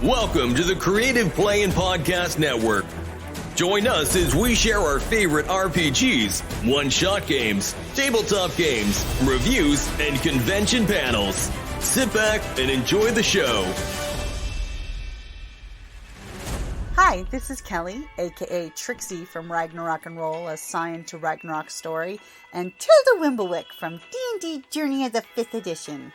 Welcome to the Creative Play and Podcast Network. Join us as we share our favorite RPGs, one-shot games, tabletop games, reviews, and convention panels. Sit back and enjoy the show. Hi, this is Kelly, aka Trixie from Ragnarok and Roll, a Scion to Ragnarok story, and Tilda Wimblewick from D&D Journey of the 5th Edition.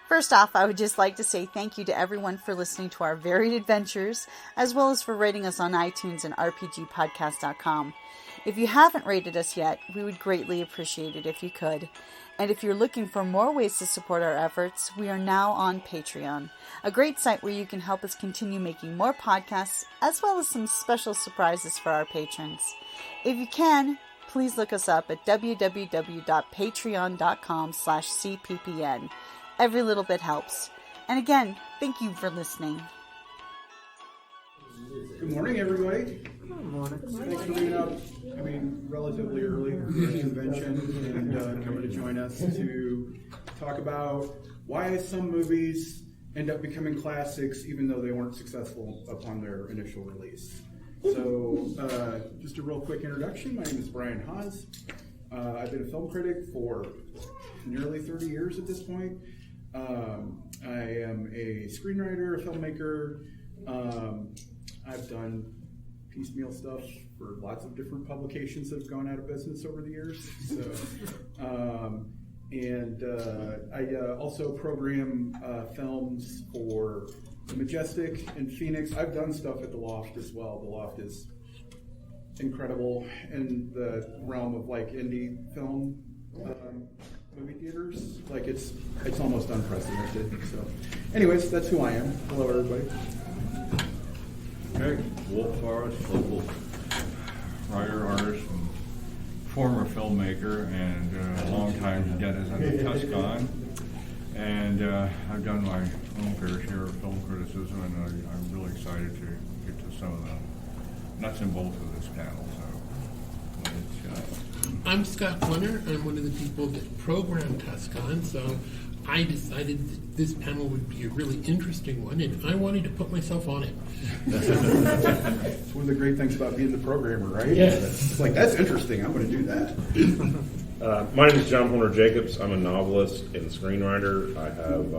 First off, I would just like to say thank you to everyone for listening to our varied adventures, as well as for rating us on iTunes and RPGpodcast.com. If you haven't rated us yet, we would greatly appreciate it if you could. And if you're looking for more ways to support our efforts, we are now on Patreon, a great site where you can help us continue making more podcasts, as well as some special surprises for our patrons. If you can, please look us up at www.patreon.com/cppn. Every little bit helps. And again, thank you for listening. Good morning, everybody. Good morning. Thanks for being up, relatively early for the convention and coming to join us to talk about why some movies end up becoming classics even though they weren't successful upon their initial release. So, just a real quick introduction. My name is Brian Haas. I've been a film critic for nearly 30 years at this point. I am a screenwriter, a filmmaker. I've done piecemeal stuff for lots of different publications that have gone out of business over the years. So, I also program films for the Majestic and Phoenix. I've done stuff at the Loft as well. The Loft is incredible in the realm of like indie film. Movie theaters, like it's almost unprecedented. So, anyways, that's who I am. Hello, everybody. Okay, Forrest, local writer, artist, and former filmmaker, and a long-time dentist at the TusCon. And I've done my own fair share of film criticism, and I'm really excited to get to some of the nuts and bolts of this panel. So, I'm Scott Glener. I'm one of the people that programmed TusCon, so I decided that this panel would be a really interesting one, and I wanted to put myself on it. It's one of the great things about being the programmer, right? Yes. It's like, that's interesting. I'm going to do that. My name is John Hornor Jacobs. I'm a novelist and screenwriter. I have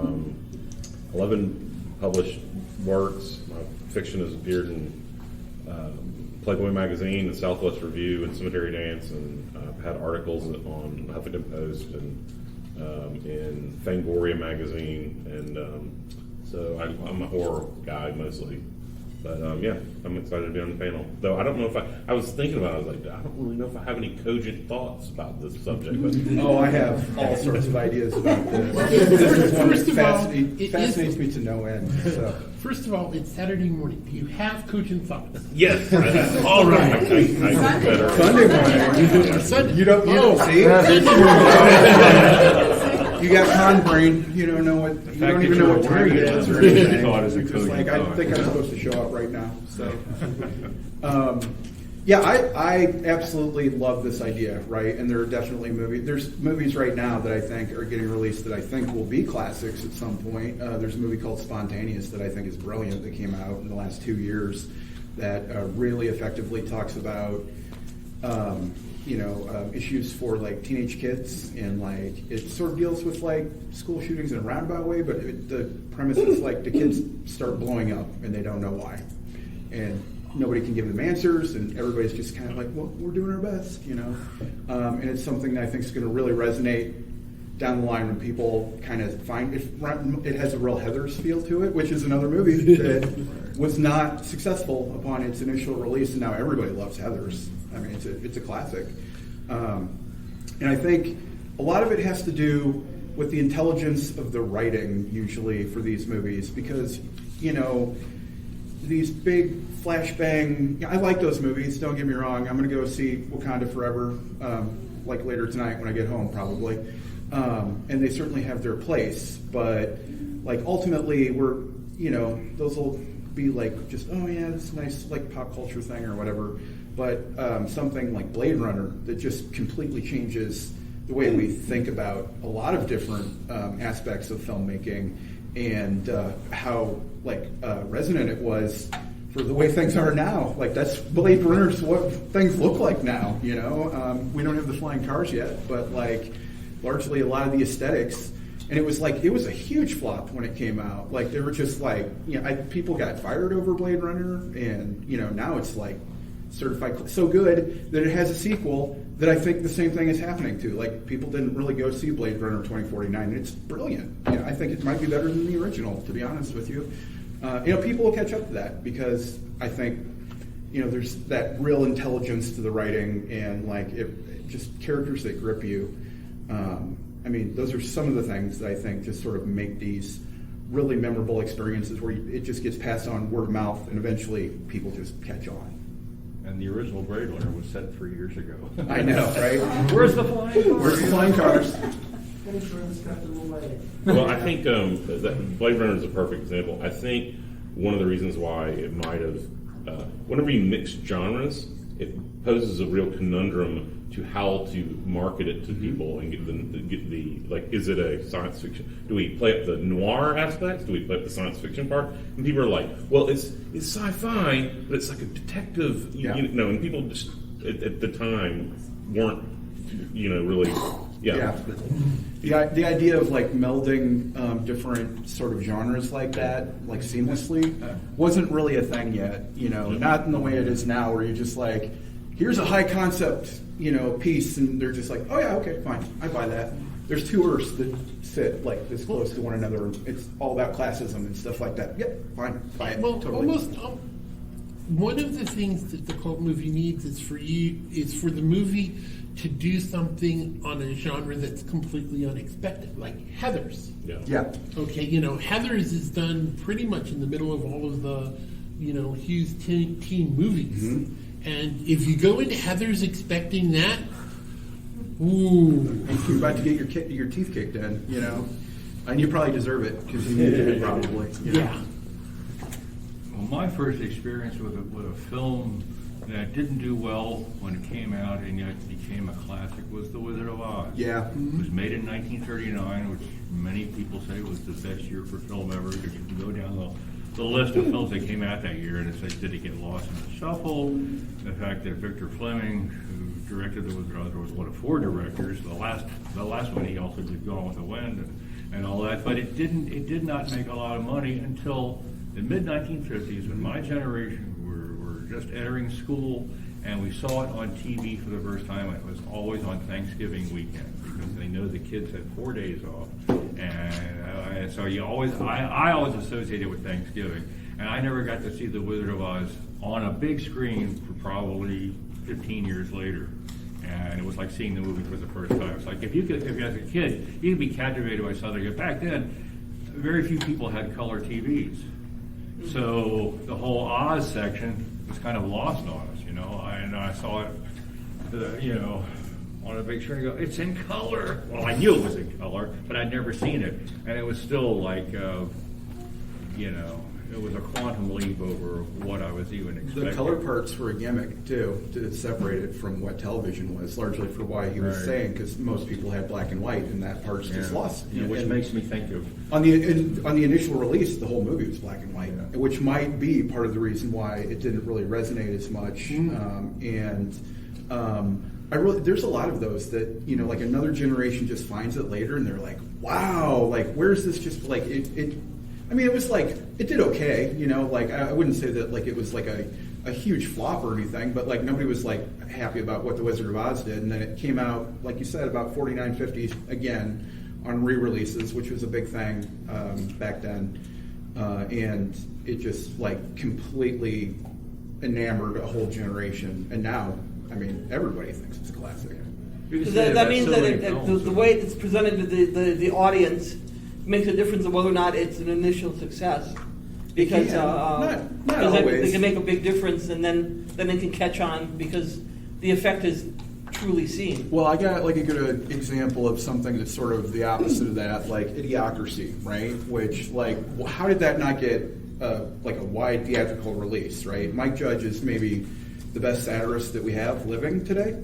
11 published works. My fiction has appeared in Playboy Magazine, and Southwest Review, and Cemetery Dance, and I've had articles on Huffington Post and in Fangoria Magazine, and so I'm a horror guy mostly. But yeah, I'm excited to be on the panel. Though I don't know if I was thinking about it, I was like, I don't really know if I have any cogent thoughts about this subject. But Oh, I have all sorts of ideas about this. This is one that fascinates me to no end. So. First of all, it's Saturday morning. Do you have cogent thoughts? yes, all right. I better. Sunday morning. Sunday. You don't see? You got con brain. You don't know what. You don't even know what time it is or anything. You're just like, I think I'm supposed to show up right now. So, yeah, I absolutely love this idea, right? And there are definitely there's movies right now that I think are getting released that I think will be classics at some point. There's a movie called Spontaneous that I think is brilliant that came out in the last 2 years that really effectively talks about issues for like teenage kids, and like it sort of deals with like school shootings in a roundabout way, but the premise is like the kids start blowing up and they don't know why, and nobody can give them answers, and everybody's just kind of like, well, we're doing our best, and it's something that I think is going to really resonate down the line when people kind of find it has a real Heathers feel to it, which is another movie that was not successful upon its initial release, and now everybody loves Heathers. I mean, it's a classic. And I think a lot of it has to do with the intelligence of the writing, usually, for these movies, because, these big flashbang, I like those movies, don't get me wrong. I'm going to go see Wakanda Forever, like later tonight when I get home, probably. And they certainly have their place, but, like, ultimately, those will be like, just, oh yeah, this is nice, like, pop culture thing or whatever. But something like Blade Runner that just completely changes the way we think about a lot of different aspects of filmmaking and how like resonant it was for the way things are now. Like that's Blade Runner's what things look like now. You know, we don't have the flying cars yet, but like largely a lot of the aesthetics. And it was a huge flop when it came out. Like they were just like, you know, people got fired over Blade Runner, and you know now it's like certified so good that it has a sequel that I think the same thing is happening to. Like people didn't really go see Blade Runner 2049, and it's brilliant. You know, I think it might be better than the original, to be honest with you. You know, people will catch up to that because I think, you know, there's that real intelligence to the writing and like it just characters that grip you. I mean, those are some of the things that I think just sort of make these really memorable experiences where it just gets passed on word of mouth and eventually people just catch on. And the original Blade Runner was set 3 years ago. I know, right? Where's the flying cars? Where's the flying cars? Well, I think that Blade Runner is a perfect example. I think one of the reasons why it might have, whenever you mix genres, it poses a real conundrum to how to market it to people and get the like. Is it a science fiction? Do we play up the noir aspects? Do we play up the science fiction part? And people are like, well, it's sci-fi, but it's like a detective, you know. And people just at the time weren't, you know, really, yeah. The idea of like melding different sort of genres like that, like seamlessly, wasn't really a thing yet. You know, not in the way it is now, where you're just like, here's a high concept, you know, piece, and they're just like, oh yeah, okay, fine, I buy that. There's two Earths that sit like this close to one another. It's all about classism and stuff like that. Yep, fine, buy it. Well, totally. almost one of the things that the cult movie needs is for the movie to do something on a genre that's completely unexpected, like Heathers. Yeah. Okay, you know, Heathers is done pretty much in the middle of all of the, you know, Hughes teen movies. Mm-hmm. And if you go into Heathers expecting that, ooh. You're about to get your teeth kicked in, you know. And you probably deserve it, because you need it probably. You know? Yeah. Well, my first experience with a film that didn't do well when it came out and yet became a classic was The Wizard of Oz. Yeah. It was made in 1939, which many people say was the best year for film ever, because you can go down the list of films that came out that year, and it's like, did it get lost in the shuffle? The fact that Victor Fleming, who directed The Wizard of Oz, was one of 4 directors. The last one he also did Gone with the Wind and all that, but it did not make a lot of money until the mid-1950s, when my generation were just entering school, and we saw it on TV for the first time. It was always on Thanksgiving weekend, because they know the kids had 4 days off, and so I always associated with Thanksgiving, and I never got to see The Wizard of Oz on a big screen for probably 15 years later. And it was like seeing the movie for the first time. It's like if you as a kid, you could be captivated by something. Back then, very few people had color TVs. So the whole Oz section was kind of lost on us, you know. And I saw it, you know, on a big screen. And go, it's in color. Well, I knew it was in color, but I'd never seen it, and it was still like, you know, it was a quantum leap over what I was even expecting. The color parts were a gimmick too, to separate it from what television was, largely for why he was saying, because most people had black and white, and that part's just lost. Yeah, which makes me think of on the initial release, the whole movie was black and white, which might be part of the reason why it didn't really resonate as much. There's a lot of those that, you know, like another generation just finds it later, and they're like, wow, like where's this? Just like it. I mean, it was like, it did okay, you know, like I wouldn't say that like it was like a huge flop or anything, but like nobody was like happy about what The Wizard of Oz did. And then it came out, like you said, about 49, 50 again on re-releases, which was a big thing back then. And it just like completely enamored a whole generation. And now, I mean, everybody thinks it's a classic. That means that the way it's presented to the audience makes a difference of whether or not it's an initial success, because not they can make a big difference, and then it can catch on because the effect is truly seen. Well, I got like a good example of something that's sort of the opposite of that, like Idiocracy, right? Which, like, how did that not get like a wide theatrical release, right? Mike Judge is maybe the best satirist that we have living today.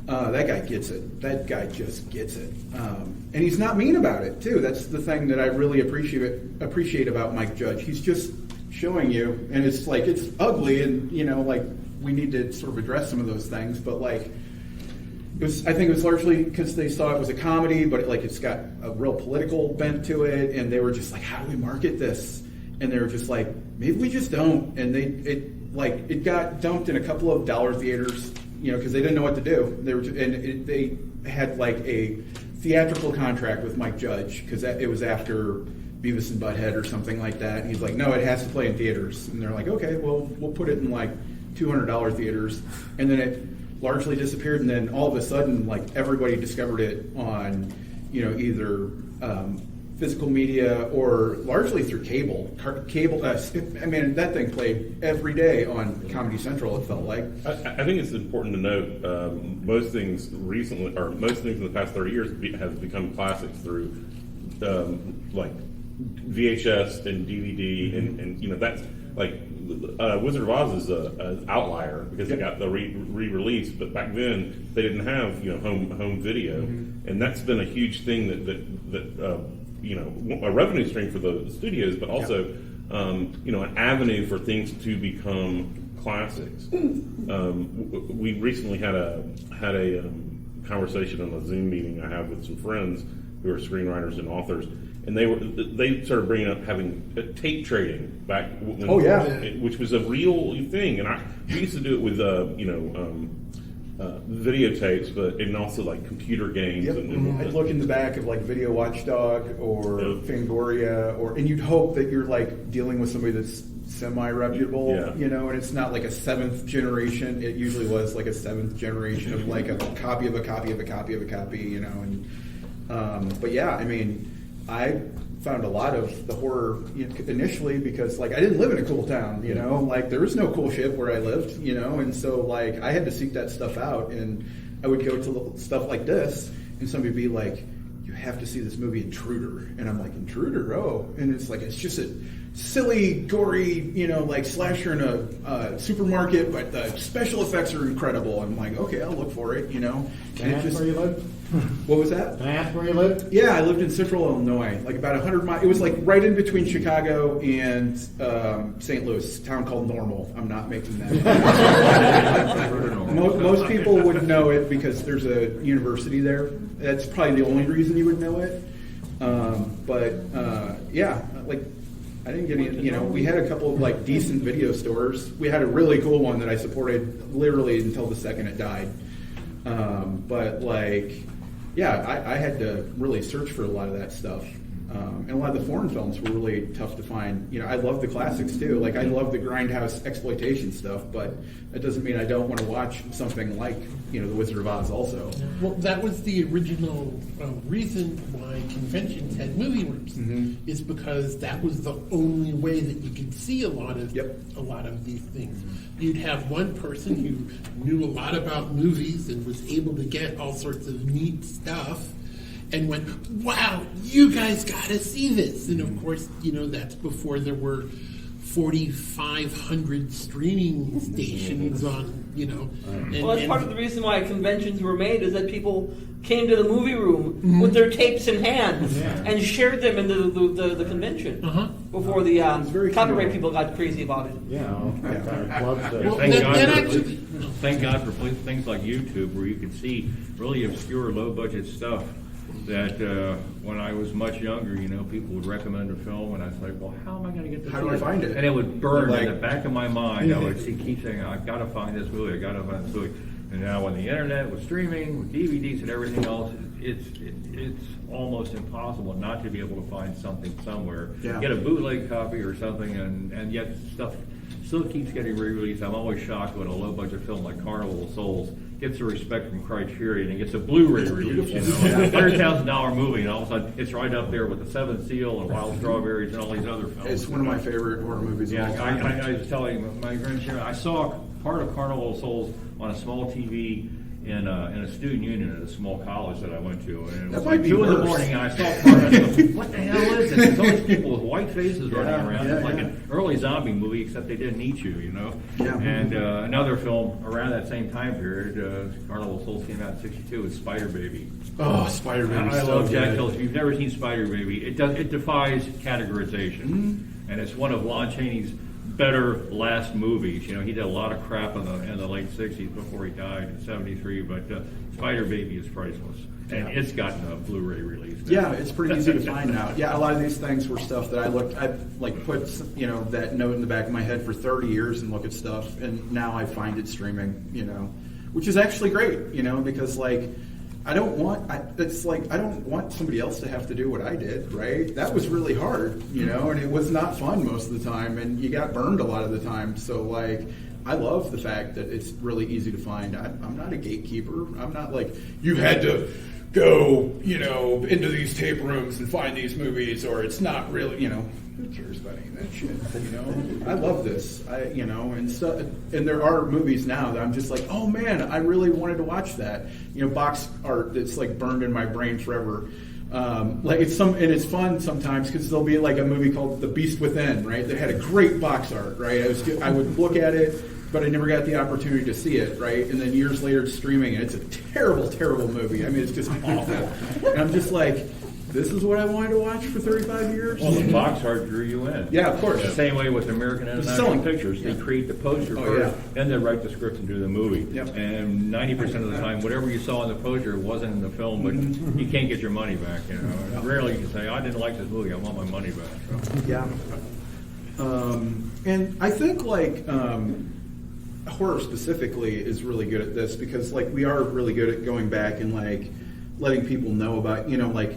That guy gets it. That guy just gets it. And he's not mean about it, too. That's the thing that I really appreciate about Mike Judge. He's just showing you, and it's like, it's ugly, and, you know, like, we need to sort of address some of those things, but, like, I think it was largely because they saw it was a comedy, but it's got a real political bent to it, and they were just like, how do we market this? And they were just like, maybe we just don't. And it got dumped in a couple of dollar theaters, you know, because they didn't know what to do. They had like a theatrical contract with Mike Judge because it was after Beavis and Butthead or something like that. And he's like, no, it has to play in theaters. And they're like, okay, well, we'll put it in like $200 theaters. And then it largely disappeared. And then all of a sudden, like, everybody discovered it on, you know, either physical media or largely through cable. I mean, that thing played every day on Comedy Central, it felt like. I think it's important to note most things recently, or most things in the past 30 years have become classics through like VHS and DVD, and you know, that's like Wizard of Oz is an outlier because it got the re-release, but back then they didn't have, you know, home video, and that's been a huge thing that you know, a revenue stream for the studios, but also you know, an avenue for things to become classics. We recently had a conversation on a Zoom meeting I have with some friends who are screenwriters and authors, and they started bringing up having tape trading back when, which was a real thing, and we used to do it with you know, videotapes, but and also like computer games. Yep. And I'd look in the back of like Video Watchdog or Fangoria, and you'd hope that you're like dealing with somebody that's semi-reputable, you know, and it's not like a seventh generation. It usually was like a seventh generation of like a copy of a copy of a copy of a copy, you know, and but yeah, I mean, I found a lot of the horror initially because like I didn't live in a cool town, you know, like there was no cool shit where I lived, you know, and so like I had to seek that stuff out, and I would go to stuff like this, and somebody would be like, you have to see this movie Intruder, and I'm like, Intruder? Oh, and it's like, it's just a silly, gory, you know, like slasher in a supermarket, but the special effects are incredible. I'm like, okay, I'll look for it, you know. Can I ask where you live? What was that? Can I ask where you live? Yeah, I lived in Central Illinois, like about 100 miles. It was like right in between Chicago and St. Louis, a town called Normal. I'm not making that up. Most people would know it because there's a university there. That's probably the only reason you would know it. Yeah, like I didn't get any, you know, we had a couple of like decent video stores. We had a really cool one that I supported literally until the second it died. But like, yeah, I had to really search for a lot of that stuff. And a lot of the foreign films were really tough to find. You know, I love the classics too. Like I love the grindhouse exploitation stuff, but that doesn't mean I don't want to watch something like, you know, The Wizard of Oz also. Well, that was the original reason why conventions had movie rooms, is because that was the only way that you could see a lot of these things. You'd have one person who knew a lot about movies and was able to get all sorts of neat stuff, and went, wow, you guys gotta see this. And of course, you know, that's before there were 4,500 streaming stations on, you know. Well, that's part of the reason why conventions were made, is that people came to the movie room with their tapes in hand and shared them in the convention before the copyright people got crazy about it. Thank God for things like YouTube, where you can see really obscure, low-budget stuff that when I was much younger, you know, people would recommend a film, and I was like, well, how am I going to get this? How do I find it? And it would burn in the back of my mind. I would keep saying, I've got to find this movie, I've got to find this movie. And now when the internet, with streaming, with DVDs and everything else, it's almost impossible not to be able to find something somewhere. Get a bootleg copy or something, and yet stuff still keeps getting re-released. I'm always shocked when a low-budget film like Carnival of Souls gets the respect from Criterion and gets a Blu-ray release, you know, $100,000 movie, and all of a sudden it's right up there with The Seventh Seal and Wild Strawberries and all these other films. It's one of my favorite horror movies of all time. I was telling my grandparents, I saw part of Carnival of Souls on a small TV in a student union at a small college that I went to, and it That was might like be 2 in the worse. morning, and I saw Forrest. I go, what the hell is this? There's all these people with white faces running around. It's like an early zombie movie, except they didn't eat you, you know. Yeah. And another film around that same time period, Carnival Souls came out in '62, is Spider Baby. Oh, Spider Baby! I love Jack Hill. If you've never seen Spider Baby, it defies categorization, and it's one of Lon Chaney's better last movies. You know, he did a lot of crap in the late '60s before he died in '73, but Spider Baby is priceless, and it's gotten a Blu-ray release now. Yeah, it's pretty easy to find now. Yeah, a lot of these things were stuff that I like put, you know, that note in the back of my head for 30 years and look at stuff, and now I find it streaming, you know, which is actually great, you know, because like I don't want somebody else to have to do what I did, right? That was really hard, you know, and it was not fun most of the time, and you got burned a lot of the time. So like, I love the fact that it's really easy to find. I'm not a gatekeeper. I'm not like, you had to go, you know, into these tape rooms and find these movies, or it's not really, you know, who cares about any of that shit, you know? I love this, you know, and there are movies now that I'm just like, oh man, I really wanted to watch that. You know, box art that's like burned in my brain forever. Like it's fun sometimes because there'll be like a movie called The Beast Within, right? That had a great box art, right? I would look at it, but I never got the opportunity to see it, right? And then years later, it's streaming, and it's a terrible, terrible movie. I mean, it's just awful. And I'm just like, this is what I wanted to watch for 35 years? Well, the box art drew you in. Yeah, of course. The same way with American International Pictures. They create the poster first, then they write the script and do the movie. Yep. And 90% of the time, whatever you saw in the poster wasn't in the film, but you can't get your money back. You know, rarely you can say, "I didn't like this movie. I want my money back." So. Yeah. And I think like horror specifically is really good at this because like we are really good at going back and like letting people know about, you know, like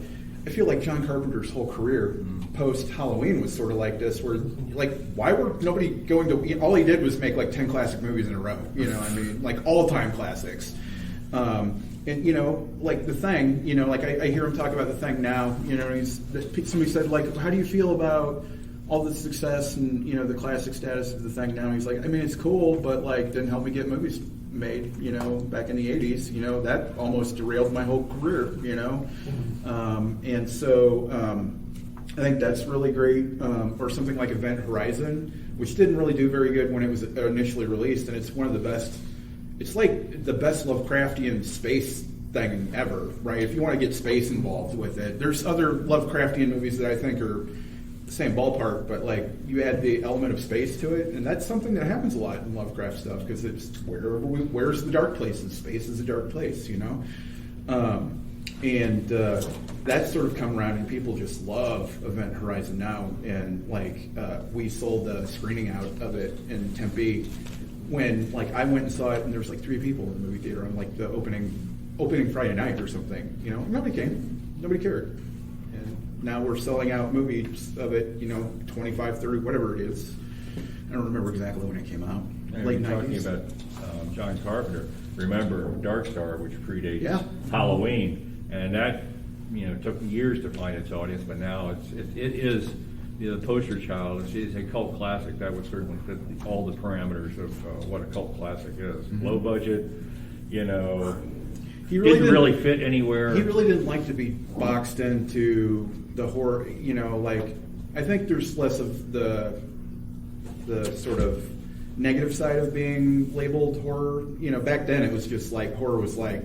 I feel like John Carpenter's whole career post Halloween was sort of like this, where like why were nobody going to? All he did was make like 10 classic movies in a row. You know, I mean, like all-time classics. And you know, like The Thing. You know, like I hear him talk about The Thing now. You know, somebody said like, how do you feel about all the success and you know the classic status of The Thing now? He's like, I mean, it's cool, but like didn't help me get movies made, you know, back in the 80s, you know, that almost derailed my whole career, you know. And so I think that's really great. Or something like Event Horizon, which didn't really do very good when it was initially released, and it's one of the best, it's like the best Lovecraftian space thing ever, right? If you want to get space involved with it. There's other Lovecraftian movies that I think are the same ballpark, but like you add the element of space to it, and that's something that happens a lot in Lovecraft stuff because it's where's the dark places? Space is a dark place, you know. And that's sort of come around, and people just love Event Horizon now. And like we sold a screening out of it in Tempe when like I went and saw it, and there was like 3 people in the movie theater on like the opening Friday night or something. You know, nobody came, nobody cared. Now we're selling out movies of it, you know, 25, 30, whatever it is. I don't remember exactly when it came out. And Late you're 90s. talking about John Carpenter. Remember Dark Star, which predates Halloween, and that took years to find its audience, but now it is the poster child. It's a cult classic. That would certainly fit all the parameters of what a cult classic is. Mm-hmm. Low budget, you know. He really didn't really fit anywhere. He really didn't like to be boxed into the horror, you know, like, I think there's less of the sort of negative side of being labeled horror. You know, back then it was just like, horror was like,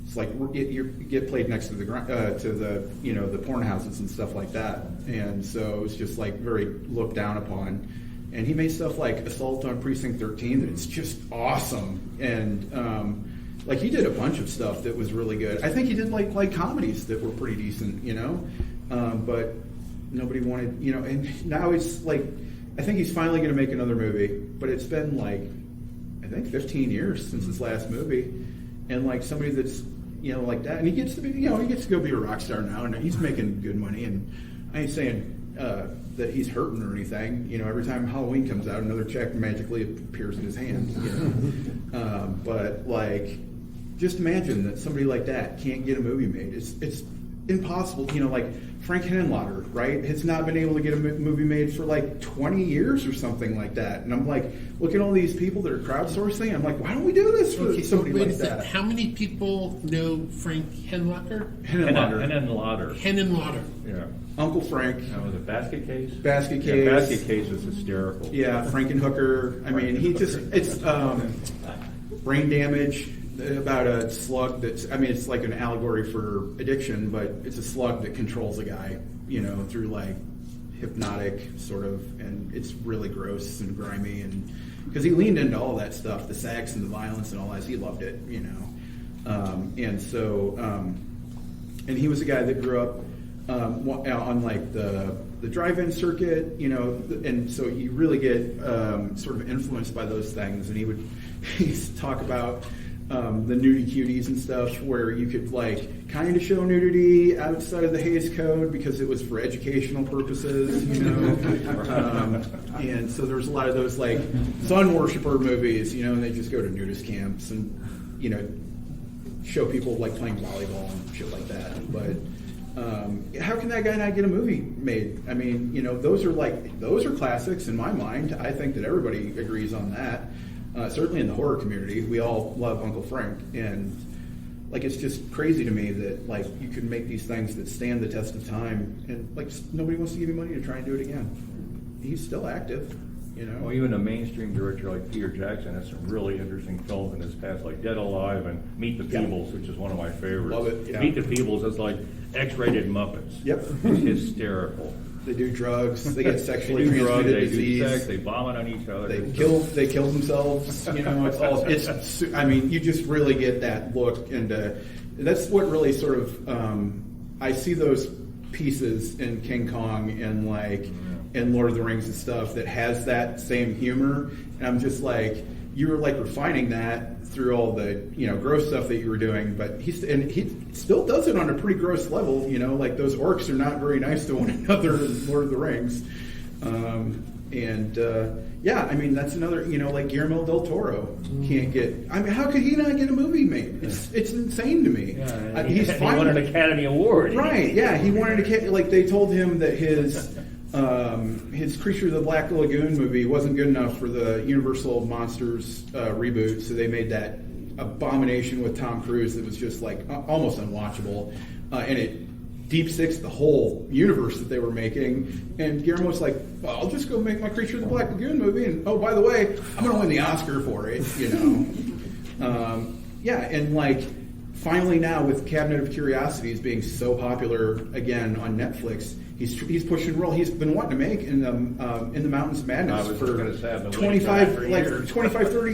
it's like you get played next to the you know, the porn houses and stuff like that. And so it was just like very looked down upon. And he made stuff like Assault on Precinct 13 that it's just awesome. And, like he did a bunch of stuff that was really good. I think he did like comedies that were pretty decent, you know, but nobody wanted, you know. And now it's like, I think he's finally going to make another movie, but it's been like, I think 15 years since his last movie, and like somebody that's, you know, like that, and he gets to be, you know, he gets to go be a rock star now, and he's making good money. And I ain't saying that he's hurting or anything. You know, every time Halloween comes out, another check magically appears in his hand. You know, but like. Just imagine that somebody like that can't get a movie made. impossible. Like Frank Henenlotter, right, has not been able to get a movie made for like 20 years or something like that. And I'm like, look at all these people that are crowdsourcing. I'm like, why don't we do this for somebody like that? How many people know Frank Henenlotter? Henenlotter. Yeah. Uncle Frank. Was it Basket Case? Basket Case. Yeah, Basket Case is hysterical. Yeah, Frankenhooker. I mean, it's Brain Damage, about a slug it's like an allegory for addiction, but it's a slug that controls a guy, through like hypnotic sort of, and it's really gross and grimy, and because he leaned into all that stuff, the sex and the violence and all that, he loved it, and so, and he was a guy that grew up on like the drive-in circuit, and so you really get sort of influenced by those things, and he'd talk about the nudie cuties and stuff, where you could like kind of show nudity outside of the Haas Code because it was for educational purposes, and so there's a lot of those like sun worshiper movies, and they just go to nudist camps and show people like playing volleyball and shit like that. But how can that guy not get a movie made? I mean, those are classics in my mind. I think that everybody agrees on that. Certainly in the horror community, we all love Uncle Frank, and like it's just crazy to me that like you can make these things that stand the test of time, and like nobody wants to give you money to try and do it again. He's still active, Well, even a mainstream director like Peter Jackson has some really interesting films in his past, like Dead Alive and Meet the Peebles, which is one of my favorites. Love it. Yeah. Meet the Peebles is like X-rated Muppets. Yep. It's hysterical. They do drugs. They get sexually They do drugs, transmitted they disease. do sex. They vomit on each other. They kill themselves. I mean, you just really get that look, and that's what really sort of I see those pieces in King Kong and like in Lord of the Rings and stuff that has that same humor, and I'm just like, you were like refining that through all the gross stuff that you were doing, but he still does it on a pretty gross level. Like those orcs are not very nice to one another in Lord of the Rings, yeah, I mean that's another like Guillermo del Toro can't get. I mean, how could he not get a movie made? It's insane to me. Yeah, he won an Academy Award, right? Yeah, he wanted to like they told him that his Creature of the Black Lagoon movie wasn't good enough for the Universal Monsters reboot, so they made that abomination with Tom Cruise that was just like almost unwatchable, and it deep six the whole universe that they were making. And Guillermo's like, well, I'll just go make my Creature of the Black Lagoon movie, and oh, by the way, I'm going to win the Oscar for it, yeah, and like finally now with Cabinet of Curiosities being so popular again on Netflix, he's pushing roll. He's been wanting to make in the Mountains of Madness for 30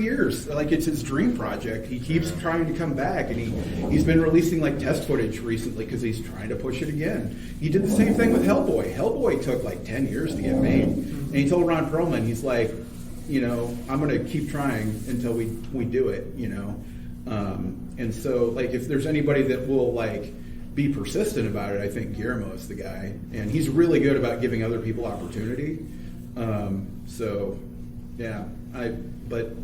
years. Like it's his dream project. He keeps trying to come back, and he's been releasing like test footage recently because he's trying to push it again. He did the same thing with Hellboy. Hellboy took like 10 years to get made, and he told Ron Perlman, he's like, I'm going to keep trying until we do it. And so like if there's anybody that will like be persistent about it, I think Guillermo is the guy, and he's really good about giving other people opportunity. So, yeah, but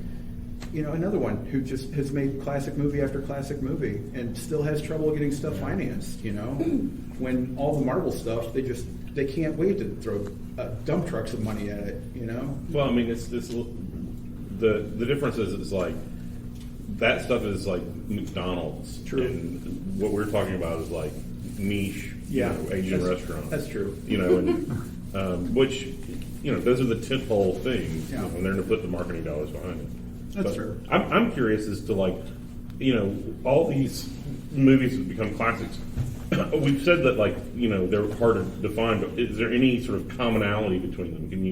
another one who just has made classic movie after classic movie and still has trouble getting stuff financed. When all the Marvel stuff, they can't wait to throw dump trucks of money at it. Well, I mean, it's the difference is it's like that stuff is like McDonald's. True. And what we're talking about is like niche, Asian restaurants. That's true. And which, those are the tentpole things. Yeah. And they're going to put the marketing dollars behind it. That's but true. I'm curious as to like, all these movies have become classics. We've said that like, they're hard to define, but is there any sort of commonality between them? Can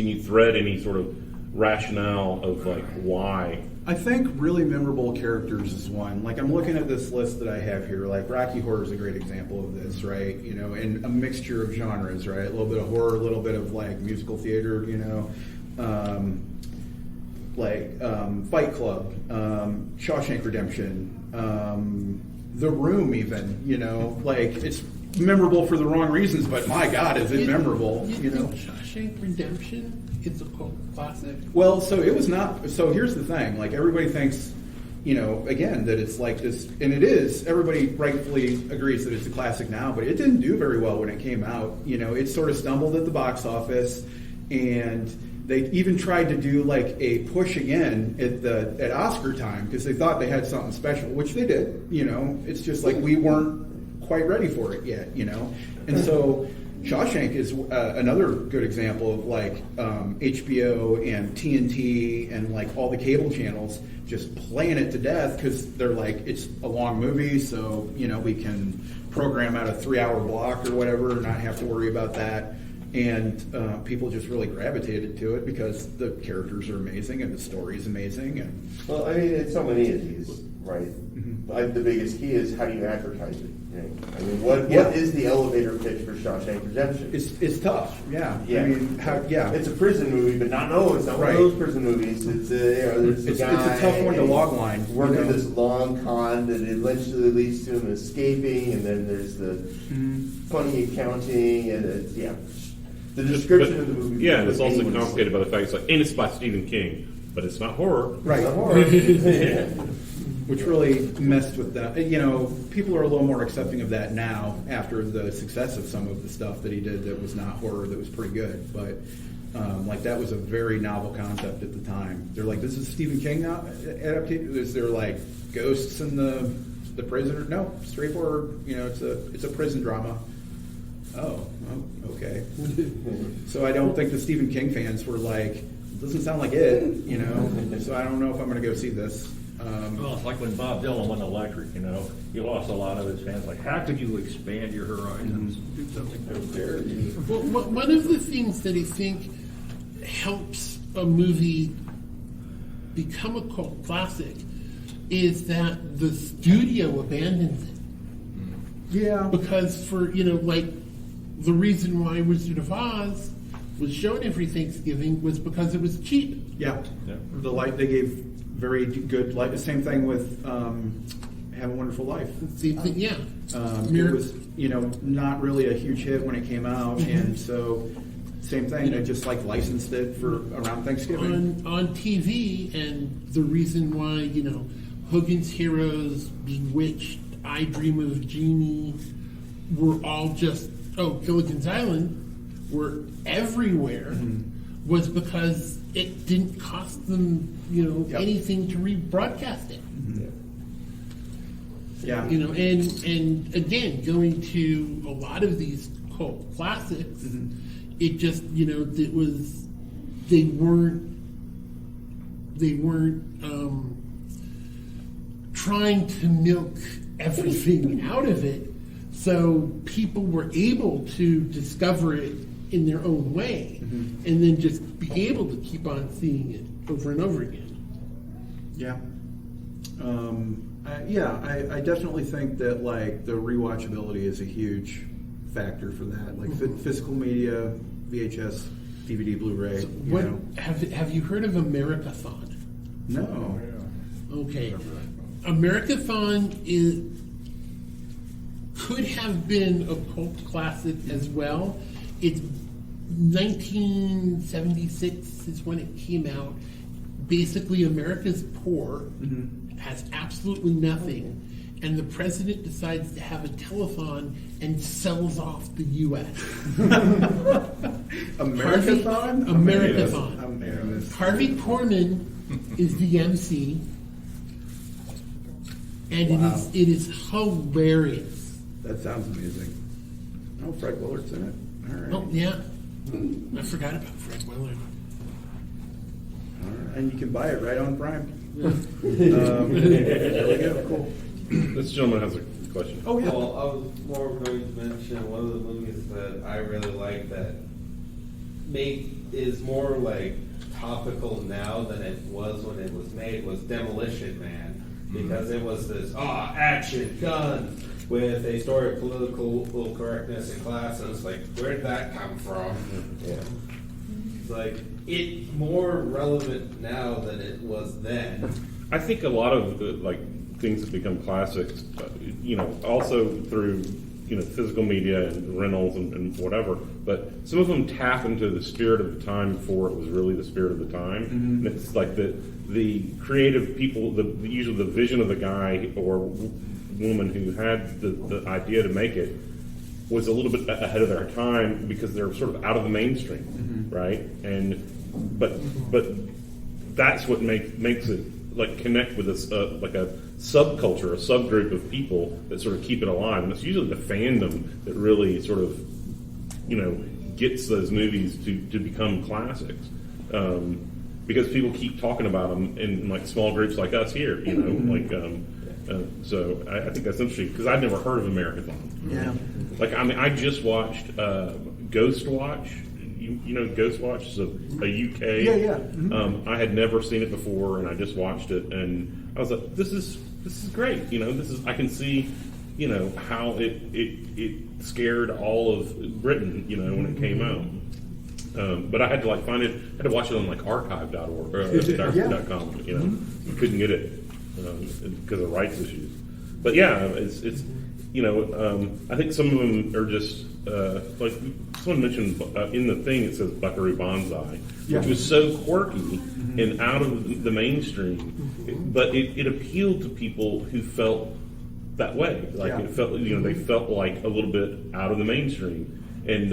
you thread any sort of rationale of like why? I think really memorable characters is one. Like I'm looking at this list that I have here. Like Rocky Horror is a great example of this, right? And a mixture of genres, right? A little bit of horror, a little bit of like musical theater, Fight Club, Shawshank Redemption, The Room, even. Like it's memorable for the wrong reasons, but my God, is it memorable? You know, Shawshank Redemption is a cult classic. Well, so it was not. So here's the thing: like everybody thinks again, that it's like this, and it is, everybody rightfully agrees that it's a classic now, but it didn't do very well when it came out. It sort of stumbled at the box office, and they even tried to do like a push again at Oscar time because they thought they had something special, which they did. It's just like we weren't quite ready for it yet. And so Shawshank is another good example of like HBO and TNT and like all the cable channels just playing it to death because they're like, it's a long movie, so we can program out a 3-hour block or whatever and not have to worry about that. And people just really gravitated to it because the characters are amazing and the story is amazing. And well, I mean, it's so many of these, right? The biggest key is how do you advertise it? I mean, what is the elevator pitch for Shawshank Redemption? It's tough, yeah. Yeah. I mean, it's a prison movie, but it's not one of those prison movies. It's it's a tough one to logline. Working this long con that eventually leads to him escaping, and then there's the funny accounting, and the description of the movie. Yeah, and it's also complicated by the fact and it's by Stephen King, but it's not horror. Right. It's not horror. Which really messed with that. People are a little more accepting of that now after the success of some of the stuff that he did that was not horror, that was pretty good. But that was a very novel concept at the time. They're like, this is Stephen King adaptation? Is there like ghosts in the prisoner? No, straightforward. It's a prison drama. Oh, okay. So I don't think the Stephen King fans were like, it doesn't sound like it, So I don't know if I'm going to go see this. Well, it's like when Bob Dylan went electric, he lost a lot of his fans. Like, how could you expand your horizons? Do something new? Well, one of the things that I think helps a movie become a cult classic is that the studio abandons it. Yeah. Because for, the reason why Wizard of Oz was shown every Thanksgiving was because it was cheap. Yeah. The light they gave very good light. The same thing with Have a Wonderful Life. Yeah. It was, not really a huge hit when it came out, and so same thing. They just licensed it for around Thanksgiving on TV, and the reason why Hogan's Heroes, Bewitched, I Dream of Jeannie were all just Gilligan's Island were everywhere was because it didn't cost them anything to rebroadcast it. Yeah. And again, going to a lot of these cult classics, it just it was they weren't trying to milk everything out of it, so people were able to discover it in their own way, and then just be able to keep on seeing it over and over again. Yeah. I definitely think that the rewatchability is a huge factor for that. Physical media, VHS, DVD, Blu-ray. Have you heard of Americathon? No. Okay. Americathon could have been a cult classic as well. It's 1976 is when it came out. Basically, America's poor, has absolutely nothing, and the president decides to have a telethon and sells off the U.S. Americathon? Americathon. Harvey Korman is the MC, and it is hilarious. That sounds amazing. Oh, Fred Willard's in it. All right. Oh, yeah. I forgot about Fred Willard. All right. And you can buy it right on Prime. There we go. Cool. This gentleman has a question. Oh, yeah. Well, I was more going to mention one of the movies that I really like that is more topical now than it was when it was made was Demolition Man, because it was this action gun with a story of political correctness and class, and it's where did that come from? Yeah. It's it's more relevant now than it was then. I think a lot of the things that become classics, also through physical media and rentals and whatever, but some of them tap into the spirit of the time before it was really the spirit of the time. And it's like the creative people, usually the vision of the guy or woman who had the idea to make it was a little bit ahead of their time because they're sort of out of the mainstream, right? But that's what makes it like connect with us like a subculture, a subgroup of people that sort of keep it alive. And it's usually the fandom that really sort of gets those movies to become classics. Because people keep talking about them in like small groups like us here, so I think that's interesting because I'd never heard of Americathon. Yeah. Like, I mean, I just watched Ghost Watch. You know Ghost Watch is a UK. Yeah. I had never seen it before, and I just watched it, and I was like, this is great. I can see, how it scared all of Britain, when it came out. But I had to find it. I had to watch it on archive.org or .com. You couldn't get it because of rights issues. But yeah, it's I think some of them are just like someone mentioned in the thing. It says Buckaroo Banzai, which was so quirky and out of the mainstream, but it appealed to people who felt that way. It felt they felt like a little bit out of the mainstream, and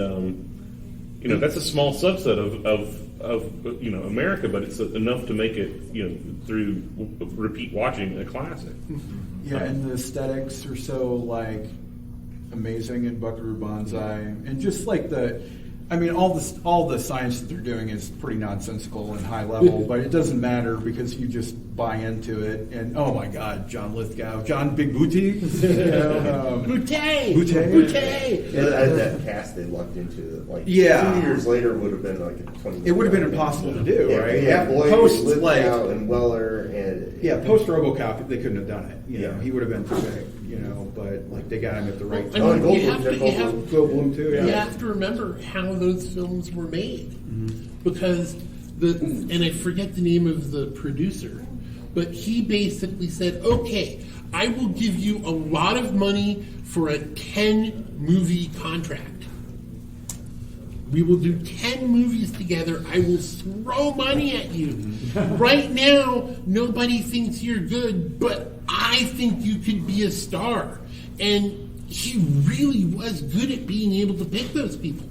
that's a small subset of America, but it's enough to make it through repeat watching a classic. Yeah, and the aesthetics are so amazing in Buckaroo Banzai, and just all the science that they're doing is pretty nonsensical and high level, but it doesn't matter because you just buy into it. And oh my God, John Lithgow, John Big Booty, Boutte. That cast they lucked into, 2 years later would have been a 20. It would have been impossible to do, right? Yeah, post Lithgow and Weller and post RoboCop, they couldn't have done it. He would have been too big. But they got him at the right time. Goldblum too. You have to remember how those films were made, because and I forget the name of the producer, but he basically said, "Okay, I will give you a lot of money for a 10-movie contract. We will do 10 movies together. I will throw money at you. Right now, nobody thinks you're good, but I think you could be a star." And he really was good at being able to pick those people,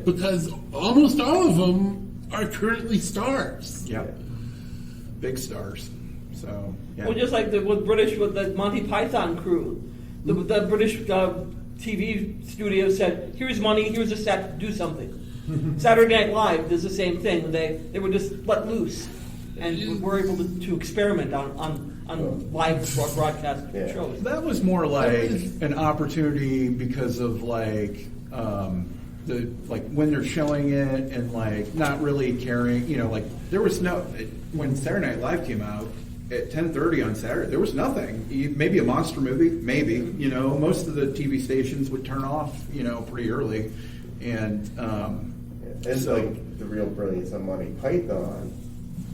because almost all of them are currently stars. Yeah, big stars. So, well, just like with the Monty Python crew, the British TV studio said, "Here's money, here's a set, do something." Saturday Night Live does the same thing. They were just let loose, and were able to experiment on live broadcast shows. That was more like an opportunity because of when they're showing it and not really caring. There was when Saturday Night Live came out at 10:30 on Saturday, there was nothing. Maybe a monster movie, maybe. Most of the TV stations would turn off pretty early, and so the real brilliance on Monty Python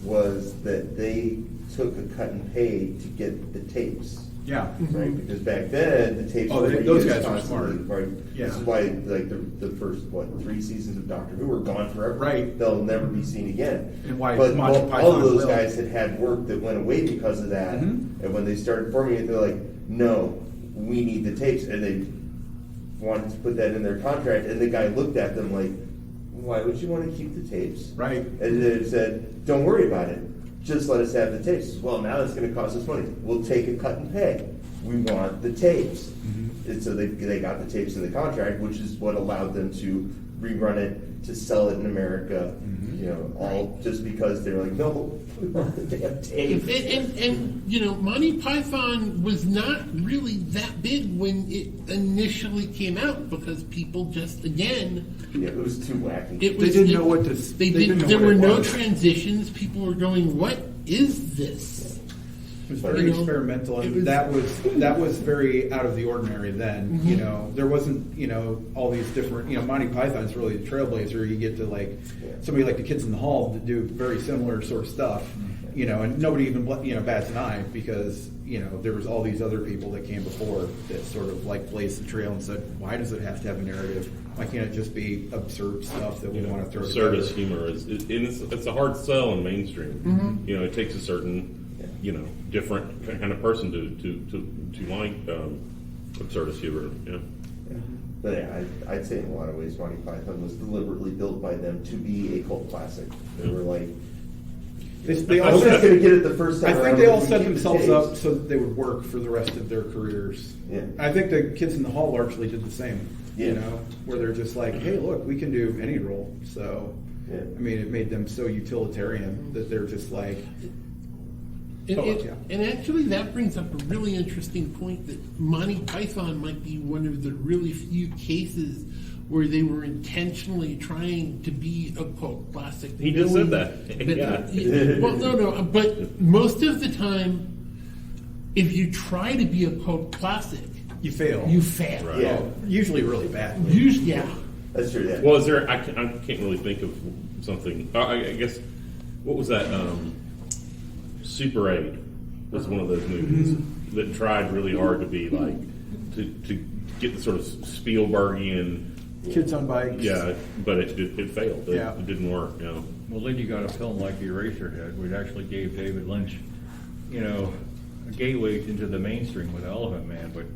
was that they took a cut and pay to get the tapes. Yeah. Right? Because back then, the tapes were those reused guys were constantly. smart. Right? Yeah. This is why the first 3 seasons of Doctor Who were gone forever. Right. They'll never be seen again. And why but Monty Python all of those will. guys had work that went away because of that. And when they started forming it, they're like, "No, we need the tapes," and they wanted to put that in their contract. And the guy looked at them like, "Why would you want to keep the tapes?" Right. And they said, "Don't worry about it. Just let us have the tapes." Well, now that's going to cost us money. We'll take a cut and pay. We want the tapes. And so they got the tapes in the contract, which is what allowed them to rerun it, to sell it in America, all just because they were like, "No, we want the damn tapes." And Monty Python was not really that big when it initially came out, because people just, again... it was too wacky. They didn't know what to... There were no transitions. People were going, "What is this?" It was very experimental, and that was very out of the ordinary then. There wasn't all these different. Monty Python's really the trailblazer. You get to somebody like the Kids in the Hall to do very similar sort of stuff, and nobody even bats an eye because there was all these other people that came before that sort of like blazed the trail and said, why does it have to have a narrative? Why can't it just be absurd stuff that we want to throw together? Absurdist humor it's a hard sell in mainstream. It takes a certain different kind of person to like absurdist humor. Yeah. But yeah, I'd say in a lot of ways Monty Python was deliberately built by them to be a cult classic. They were like, They I all was just set, going to get it the first time I think around, they all we set keep the themselves tapes. up so that they would work for the rest of their careers. Yeah. I think the Kids in the Hall largely did the same. Yeah. Where they're just like, hey, look, we can do any role. So, Yeah. I mean, it made them so utilitarian that they're just like, And actually, that brings up a really interesting point that Monty Python might be one of the really few cases where they were intentionally trying to be a cult classic. He just said that. Yeah. Well, no, but most of the time, if you try to be a cult classic, you fail. You fail. Right. Yeah. Usually really bad. Usually, yeah. That's true, yeah. Well, is there? I can't really think of something. I guess what was that? Super 8 was one of those movies that tried really hard to be like to get the sort of Spielbergian Kids on Bikes. Yeah, but it failed. It didn't work. Well, then you got a film like Eraserhead, which actually gave David Lynch, a gateway into the mainstream with Elephant Man. But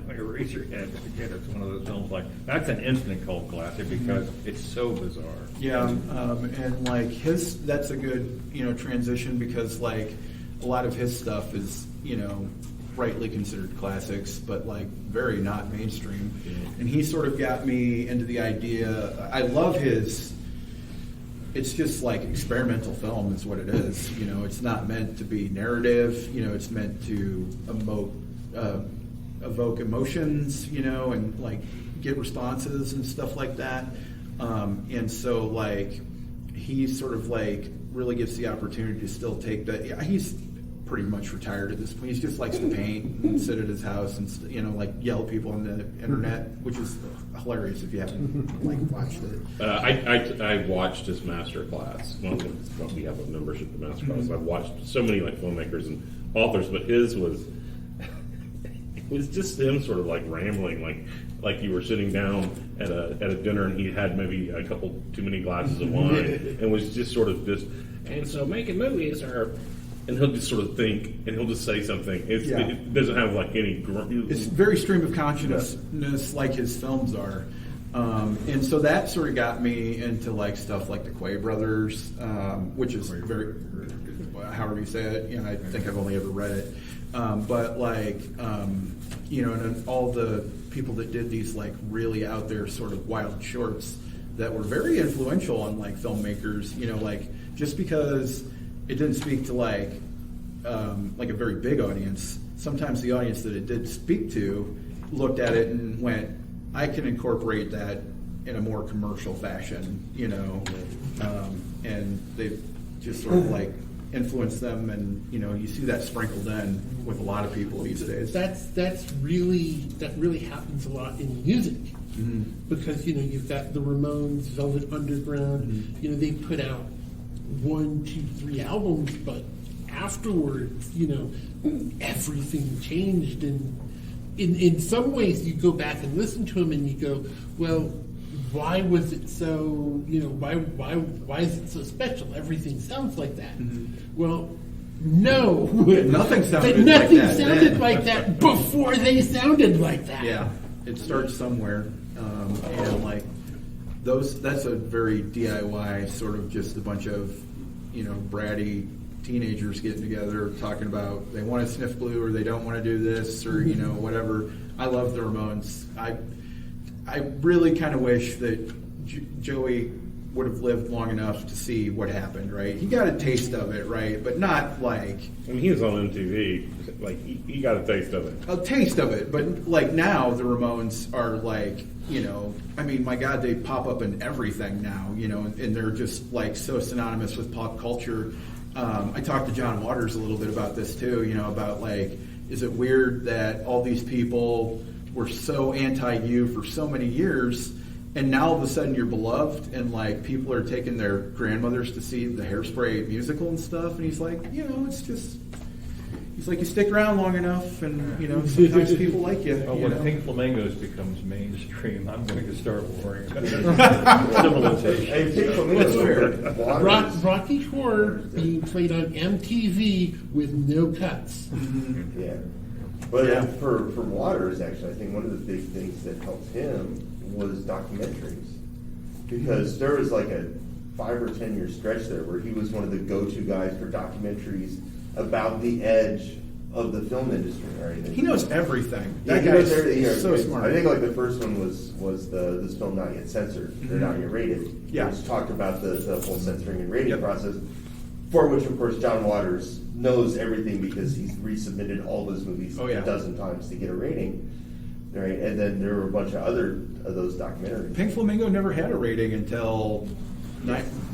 Eraserhead, again, it's one of those films like that's an instant cult classic because it's so bizarre. Yeah, and like that's a good transition because like a lot of his stuff is rightly considered classics, but like very not mainstream. Yeah. And he sort of got me into the idea. I love his. It's just like experimental film is what it is. It's not meant to be narrative. It's meant to evoke emotions. And like get responses and stuff like that. And so like he sort of like really gets the opportunity to still take that. Yeah, he's pretty much retired at this point. He just likes to paint and sit at his house and like yell at people on the internet, which is hilarious if you haven't like watched it. I watched his master class. Well, we have a membership to master class. I've watched so many like filmmakers and authors, but his was it was just him sort of like rambling, like you were sitting down at a dinner and he had maybe a couple too many glasses of wine and was just sort of just. And so making movies are. And he'll just sort of think, and he'll just say something. It doesn't have like any. It's very stream of consciousness, like his films are, and so that sort of got me into like stuff like the Quay Brothers, which is very, however you say it. I think I've only ever read it, but like, and all the people that did these like really out there sort of wild shorts that were very influential on like filmmakers. Like just because. It didn't speak to like a very big audience. Sometimes the audience that it did speak to looked at it and went, "I can incorporate that in a more commercial fashion," and they just sort of like influenced them, and you see that sprinkled in with a lot of people these days. That really happens a lot in music. Because you've got the Ramones, Velvet Underground. They put out 1, 2, 3 albums, but afterwards, everything changed, and in some ways, you go back and listen to them, and you go, well, why was it so? Why is it so special? Everything sounds like that. Well, no, nothing sounded like that before they sounded like that. Yeah, it starts somewhere, and like. That's a very DIY sort of just a bunch of, bratty teenagers getting together talking about they want to sniff glue or they don't want to do this or, whatever. I love the Ramones. I really kind of wish that Joey would have lived long enough to see what happened, right? He got a taste of it, right? But not like... I mean, he was on MTV. Like, he got a taste of it. A taste of it. But, like, now the Ramones are, like, I mean, my God, they pop up in everything now, and they're just, like, so synonymous with pop culture. I talked to John Waters a little bit about this, too, about, like, is it weird that all these people were so anti-you for so many years, and now all of a sudden you're beloved, and like people are taking their grandmothers to see the Hairspray musical and stuff, and he's like, it's just. He's like, you stick around long enough, and sometimes people like you. Well, when Pink Flamingos becomes mainstream, I'm going to start worrying about civilization. Hey, Pink Flamingos are Rocky Horror being played on MTV with no cuts. Yeah. But for Waters, actually, I think one of the big things that helped him was documentaries. Because there was like a 5 or 10 year stretch there where he was one of the go-to guys for documentaries about the edge of the film industry. Right? He knows everything. Yeah, That guy's so smart. I think like the first one was this film not yet censored, they're not yet rated. Yeah. Which talked about the whole censoring and rating process, for which of course John Waters knows everything because he's resubmitted all those movies a dozen times to get a rating. Right, and then there were a bunch of other of those documentaries. Pink Flamingo never had a rating until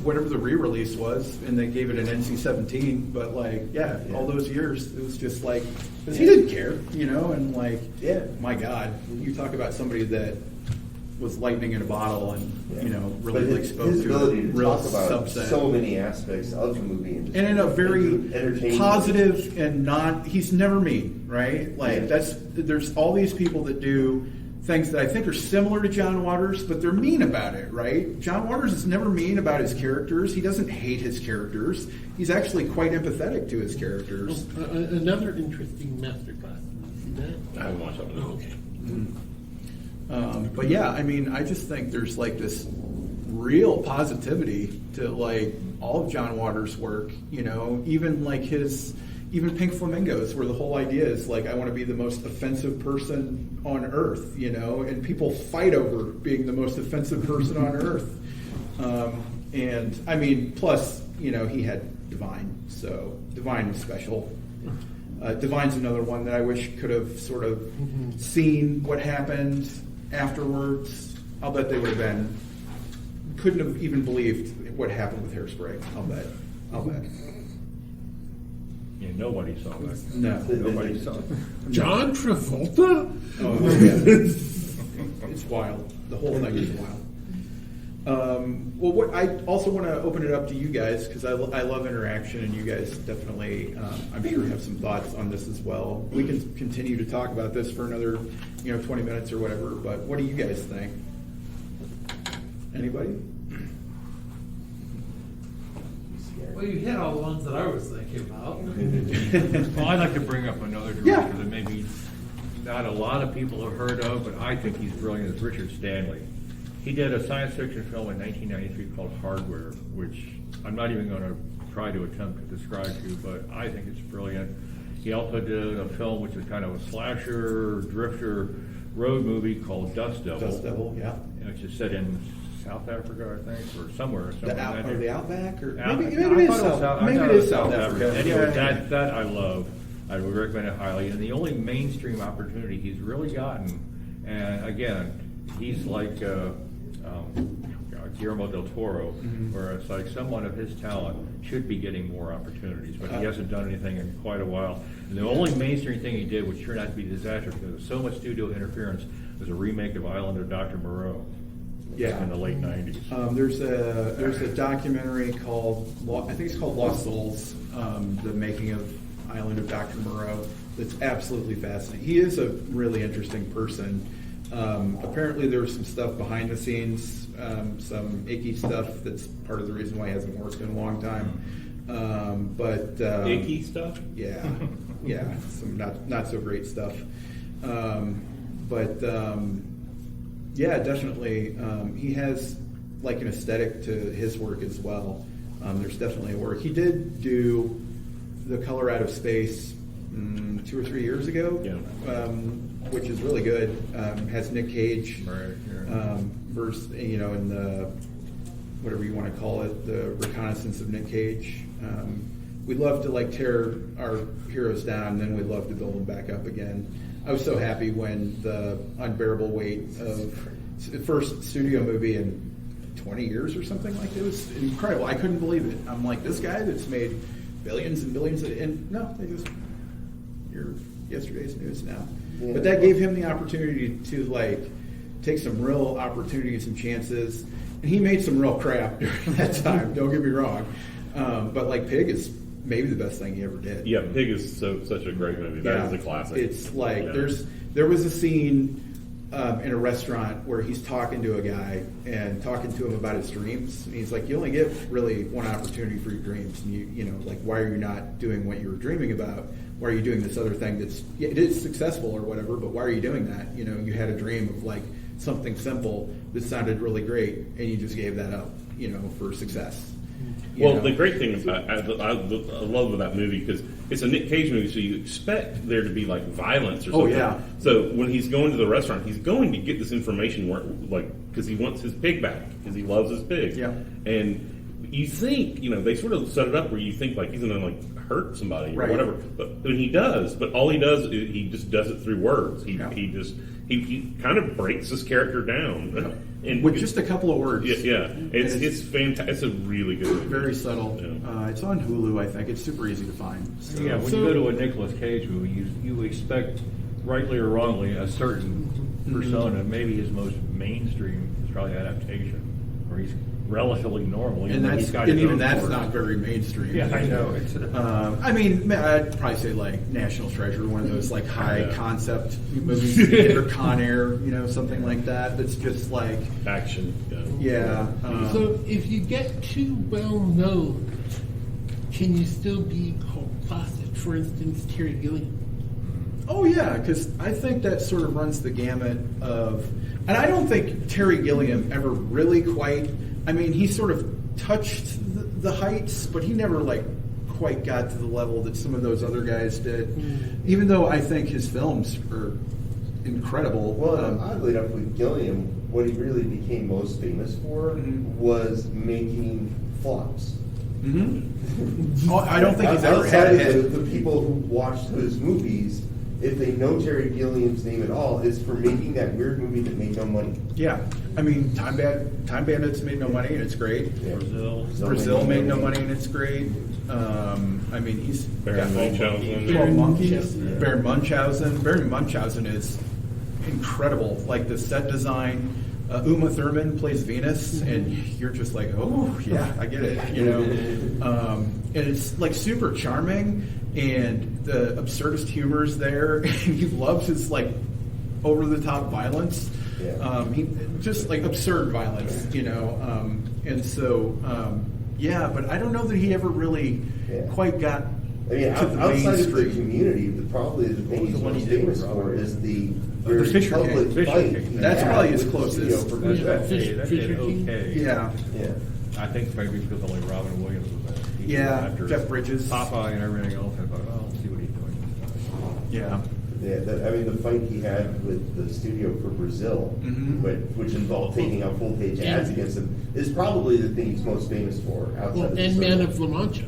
whatever the re-release was, and they gave it an NC-17. But all those years, it was just like, because he didn't care, and my God, you talk about somebody that was lightning in a bottle, and really spoke his to ability a to real talk about subset. so many aspects of the movie industry, And in a very entertaining positive and he's never mean, right? There's all these people that do things that I think are similar to John Waters, but they're mean about it, right? John Waters is never mean about his characters. He doesn't hate his characters. He's actually quite empathetic to his characters. Another interesting masterclass. Did you see that? I want something. Okay. But yeah, I mean, I just think there's like this real positivity to like all of John Waters' work, even Pink Flamingos, where the whole idea is like, I want to be the most offensive person on earth, and people fight over being the most offensive person on earth. And I mean, plus, he had Divine, so Divine was special. Divine's another one that I wish could have sort of seen what happened afterwards. I'll bet they would have couldn't have even believed what happened with Hairspray. I'll bet. Yeah, nobody saw that. No. Nobody saw it. John Travolta? Oh, yeah. It's wild. The whole thing is wild. I also want to open it up to you guys, because I love interaction, and you guys definitely, I'm sure, have some thoughts on this as well. We can continue to talk about this for another 20 minutes or whatever, but what do you guys think? Anybody? Well, you hit all the ones that I was thinking about. Well, I'd like to bring up another director that maybe not a lot of people have heard of, but I think he's brilliant, is Richard Stanley. He did a science fiction film in 1993 called Hardware, which I'm not even going to try to attempt to describe to you, but I think it's brilliant. He also did a film which is kind of a slasher, drifter road movie called Dust Devil. Dust Devil, yeah. Which is set in South Africa, I think, or somewhere. The Outback, or maybe it is South Africa. Anyway, that I love. I would recommend it highly. And the only mainstream opportunity he's really gotten, and again, he's like Guillermo del Toro, where it's like someone of his talent should be getting more opportunities, but he hasn't done anything in quite a while. And the only mainstream thing he did, which turned out to be a disaster because of so much studio interference, was a remake of Island of Dr. Moreau. Yeah, in the late '90s. There's a documentary called, I think it's called Lost Souls, the making of Island of Dr. Moreau. That's absolutely fascinating. He is a really interesting person. Apparently there was some stuff behind the scenes, some icky stuff that's part of the reason why he hasn't worked in a long time. Icky stuff? Yeah, some not so great stuff. Yeah, definitely. He has like an aesthetic to his work as well. There's definitely a work. He did do The Color Out of Space 2 or 3 years ago, which is really good. Has Nick Cage, verse, in the whatever you want to call it, the reconnaissance of Nick Cage. We love to like tear our heroes down, and then we love to build them back up again. I was so happy when the Unbearable Weight of the first studio movie in 20 years or something like that. It was incredible. I couldn't believe it. I'm like, this guy that's made billions and billions and no, you're yesterday's news now. Yeah. But that gave him the opportunity to like take some real opportunities and chances. And he made some real crap during that time. Don't get me wrong, but like Pig is maybe the best thing he ever did. Yeah, Pig is such a great movie. That is a classic. It's like there was a scene in a restaurant where he's talking to a guy and talking to him about his dreams. And he's like, you only get really one opportunity for your dreams. And you know, like, why are you not doing what you were dreaming about? Why are you doing this other thing that's, it is successful or whatever, but why are you doing that? You know, you had a dream of like something simple that sounded really great and you just gave that up, you know, for success. Well, the great thing is I love that movie because it's a Nick Cage movie, so you expect there to be like violence or something. Oh, yeah. So when he's going to the restaurant, he's going to get this information where, like, because he wants his pig back because he loves his pig. Yeah. And you think, you know, they sort of set it up where you think like he's going to like hurt somebody or whatever, but when he does, but all he does is he just does it through words. He kind of breaks his character down. And with just a couple of words. Yeah. It's fantastic. It's a really good movie. Very subtle. Yeah. It's on Hulu, I think. It's super easy to find. So. Yeah, when you go to a Nicolas Cage movie, you expect, rightly or wrongly, a certain persona. Maybe his most mainstream is probably Adaptation, where he's relatively normal. And even that's not very mainstream. Yeah, I know. It's I mean, I'd probably say like National Treasure, one of those like high concept movies, or Con Air, you know, something like that. That's just like action. Yeah. So if you get too well known, can you still be called classic? For instance, Terry Gilliam. Oh yeah, because I think that sort of runs the gamut of, and I don't think Terry Gilliam ever really quite. I mean, he sort of touched the heights, but he never like quite got to the level that some of those other guys did. Even though I think his films are incredible. Well, oddly enough, with Gilliam, what he really became most famous for was making flops. Oh, I don't think he's ever had a hit. The people who watched his movies, if they know Terry Gilliam's name at all, it's for making that weird movie that made no money. Yeah, I mean, Time Bandits made no money and it's great. Yeah. Brazil made no money and it's great. I mean, he's got Munchausen. 12 Monkeys. Baron Munchausen. Baron Munchausen is incredible. Like the set design. Uma Thurman plays Venus, and you're just like, oh yeah, I get it, you know. And it's like super charming, and the absurdist humor is there. And he loves his like over the top violence. He just like absurd violence, you know. And so yeah, but I don't know that he ever really quite got. I mean, outside of the community, probably the thing he's most famous for is the Fisher public King. fight. That's probably his closest. Fisher King. Okay. Yeah. I think maybe because only Robin Williams was there. Yeah, Jeff Bridges. Popeye and everything else. I thought, well, I'll see what he's doing. Yeah. Yeah, I mean, the fight he had with the studio for Brazil, which involved taking out full-page ads against him, is probably the thing he's most famous for. Outside And Man of La Mancha.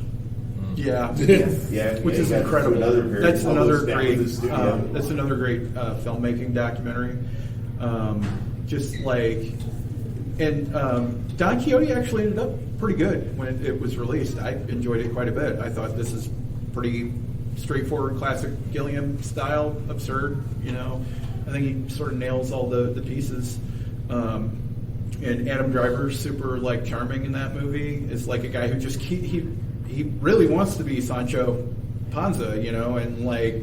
Yeah, which is incredible. That's another great. That's That's another great filmmaking documentary. Just like, and Don Quixote actually ended up pretty good when it was released. I enjoyed it quite a bit. I thought this is pretty straightforward, classic Gilliam style, absurd. You know, I think he sort of nails all the pieces. And Adam Driver's super like charming in that movie. Is like a guy who just he really wants to be Sancho Panza, you know, and like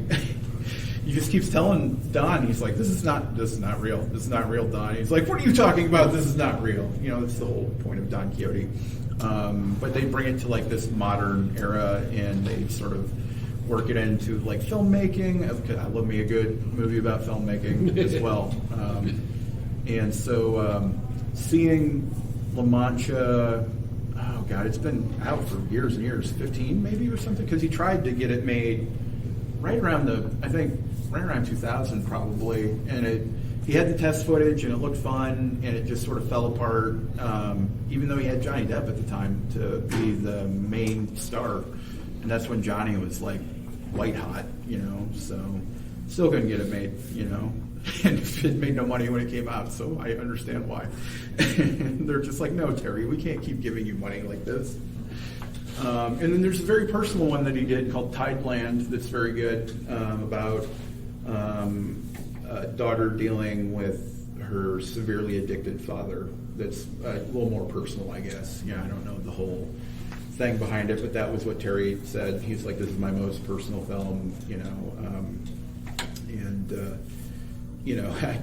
he just keeps telling Don, he's like, this is not real. This is not real, Don. He's like, what are you talking about? This is not real. You know, that's the whole point of Don Quixote. But they bring it to like this modern era, and they sort of work it into like filmmaking. I love me a good movie about filmmaking as well. And so seeing La Mancha. Oh God, it's been out for years and years, 15 maybe or something, because he tried to get it made right around 2000 probably, and he had the test footage and it looked fun, and it just sort of fell apart, even though he had Johnny Depp at the time to be the main star, and that's when Johnny was like white hot, you know, so still couldn't get it made, you know. And it made no money when it came out, so I understand why. And they're just like, no, Terry, we can't keep giving you money like this. And then there's a very personal one that he did called Tideland that's very good, about a daughter dealing with her severely addicted father. That's a little more personal, I guess. I don't know the whole thing behind it, but that was what Terry said. He's like, this is my most personal film,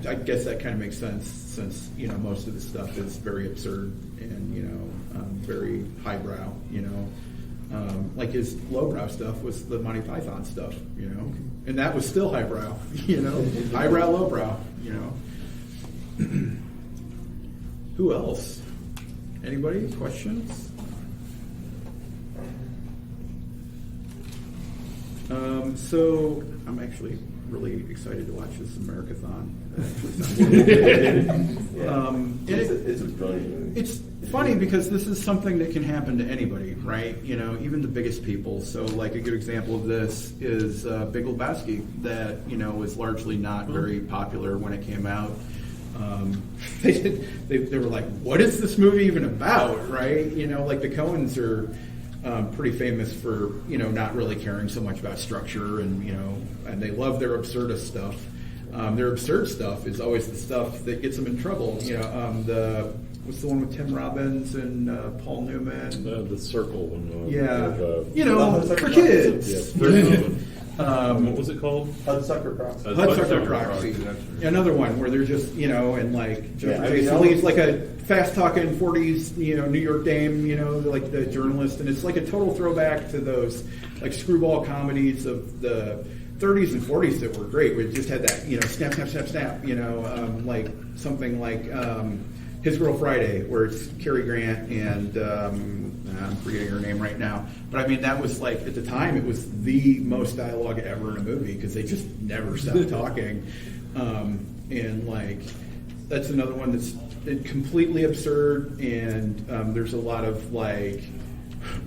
I guess that kind of makes sense since, most of the stuff is very absurd and, very highbrow, like his lowbrow stuff was the Monty Python stuff, and that was still highbrow, highbrow, lowbrow, Who else? Anybody? Questions? So I'm actually really excited to watch this Americathon. It's a brilliant movie. It's funny because this is something that can happen to anybody, right? Even the biggest people. So, like a good example of this is Big Lebowski, that was largely not very popular when it came out. They were like, "What is this movie even about?" Right? Like the Coens are pretty famous for not really caring so much about structure, and and they love their absurdist stuff. Their absurd stuff is always the stuff that gets them in trouble. What's the one with Tim Robbins and Paul Newman? The Circle one. For kids. What was it called? Hudsucker Proxy. Hudsucker Proxy. Another one where they're just, and like Jason Lee's like a fast-talking 40s, New York dame, like the journalist, and it's like a total throwback to those like screwball comedies of the 30s and 40s that were great. We just had that, snap, snap, snap, snap, like something like His Girl Friday, where it's Cary Grant and I'm forgetting her name right now. But I mean, that was like, at the time, it was the most dialogue ever in a movie because they just never stopped talking. And like, that's another one that's completely absurd, and there's a lot of like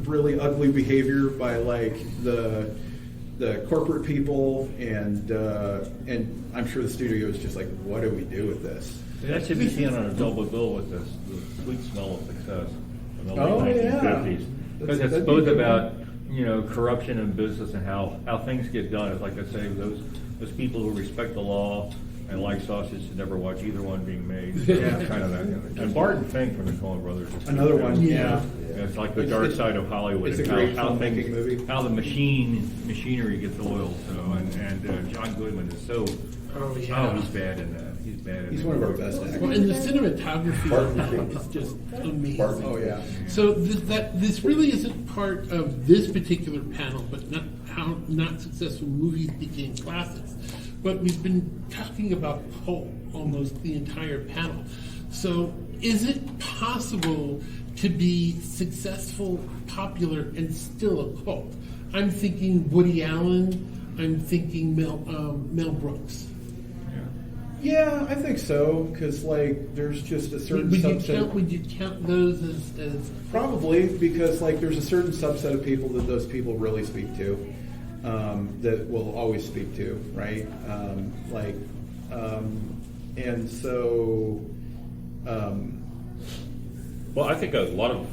really ugly behavior by like the corporate people, and I'm sure the studio is just like, what do we do with this? That should be seen on a double bill with this, the Sweet Smell of Success in the late 1950s. Because it's both about, corruption in business and how things get done. It's like I say, those people who respect the law and like sausage should never watch either one being made. Yeah. Kind of that. And Barton Fink from the Coen Brothers. Another one, yeah. It's like the dark side of Hollywood. It's a great filmmaking movie. How the machinery gets oiled. So, and John Goodman is so. He's bad in that. He's one of our best actors. Well, and the cinematography is just amazing. Oh yeah. So this really isn't part of this particular panel, but not how not successful movies became classics. But we've been talking about pulp almost the entire panel. So is it possible to be successful, popular, and still a cult? I'm thinking Woody Allen. I'm thinking Mel Brooks. Yeah, I think so, because like there's just a certain subset. Would you count those as probably, because like there's a certain subset of people that those people really speak to, that will always speak to, right? And so. Well, I think a lot of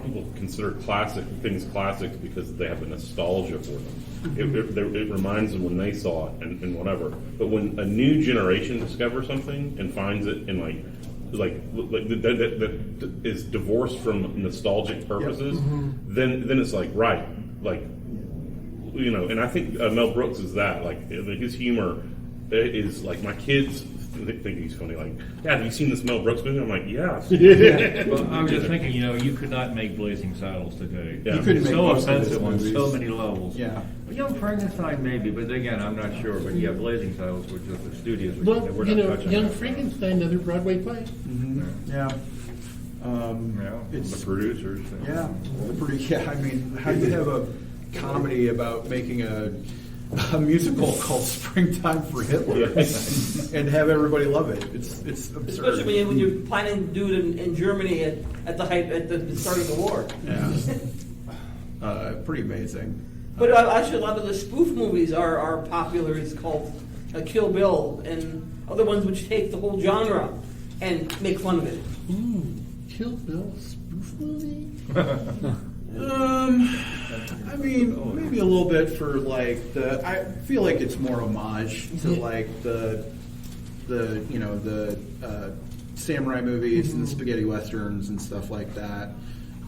people consider things classics because they have a nostalgia for them. It reminds them when they saw it and whatever. But when a new generation discovers something and finds it in like that is divorced from nostalgic purposes, then it's like right, like And I think Mel Brooks is that. Like his humor is like my kids think he's funny. Like, Dad, have you seen this Mel Brooks movie? I'm like, yes. Well, I was just thinking, you could not make Blazing Saddles today. Yeah. You couldn't make so most of offensive on movies. so many levels. Yeah. Well, Young Frankenstein maybe, but again, I'm not sure. But yeah, Blazing Saddles, which is the studios. Well, we're not touching Young that. Frankenstein, another Broadway play. Yeah. It's the producers. Yeah. I mean, how do you have a comedy about making a musical called Springtime for Hitler and have everybody love it? It's absurd. Especially when you're planning to do it in Germany at the start of the war. Yeah. Pretty amazing. But actually, a lot of the spoof movies are popular. It's called Kill Bill and other ones which take the whole genre and make fun of it. Ooh, Kill Bill spoof movie? I mean, maybe a little bit for like I feel like it's more homage to like the the samurai movies and the spaghetti westerns and stuff like that.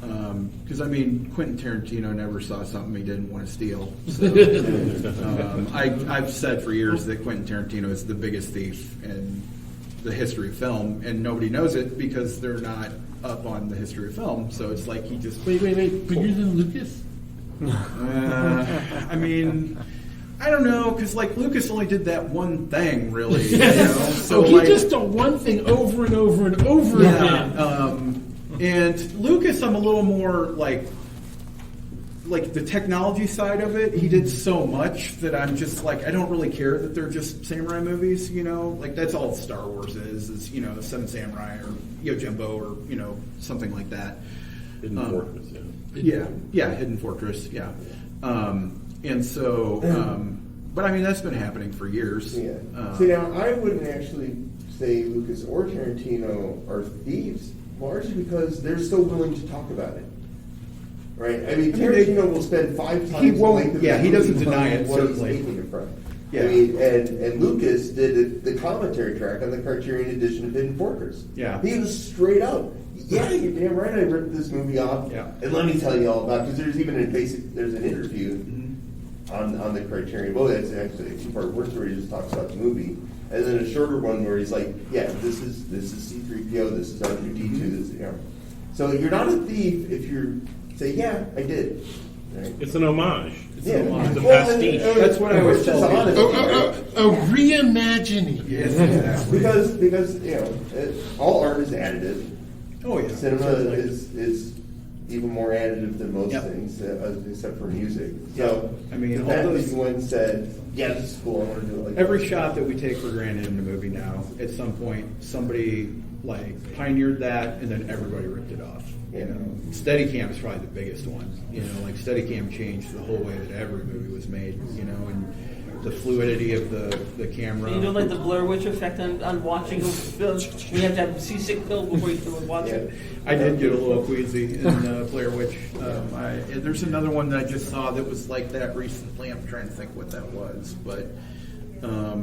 Because I mean, Quentin Tarantino never saw something he didn't want to steal. So, I've said for years that Quentin Tarantino is the biggest thief in the history of film, and nobody knows it because they're not up on the history of film. So it's like he just wait. Bigger than Lucas? I mean, I don't know, because like Lucas only did that one thing, really. You know? So he like, just did one thing over and over and over again. And Lucas, I'm a little more like the technology side of it. He did so much that I'm just like, I don't really care that they're just samurai movies. You know, like that's all Star Wars is you know, Seven Samurai or Yojimbo or you know something like that. Hidden Fortress, Hidden Fortress, yeah. And so, but I mean, that's been happening for years. Yeah. See, now, I wouldn't actually say Lucas or Tarantino are thieves, largely because they're still willing to talk about it. Right? I mean, Tarantino will spend 5 times the length of he doesn't deny it, what he's certainly. taking it from. Yeah. I mean, and Lucas did the commentary track on the Criterion edition of Hidden Fortress. Yeah. He was straight up. Yeah, you're damn right. I ripped this movie off. Yeah. And let me tell you all about, because there's even there's an interview on the Criterion. Well, that's actually a 2-part work where he just talks about the movie, and then a shorter one where he's like, yeah, this is C-3PO, this is R2-D2, this is, you know. So you're not a thief if you say, yeah, I did. Right? It's an homage. It's Yeah. an homage. It's a Well, pastiche. That's what I always tell people. A reimagining. Yes, exactly. Because you know, all art is additive. Oh yeah. Cinema Certainly. is even more additive than most things, except for music. So, I mean, the all fact those- that you went and said, yeah, this is cool, I want to do it like Every that. shot that we take for granted in a movie now, at some point, somebody like pioneered that, and then everybody ripped it off. You know, Steadicam is probably the biggest one. You know, like Steadicam changed the whole way that every movie was made. You know, and the fluidity of the camera. You know, like the Blair Witch effect on watching a film. We have to have seasick pill before you can watch it. I did get a little queasy in Blair Witch. There's another one that I just saw that was like that recently. I'm trying to think what that was, but I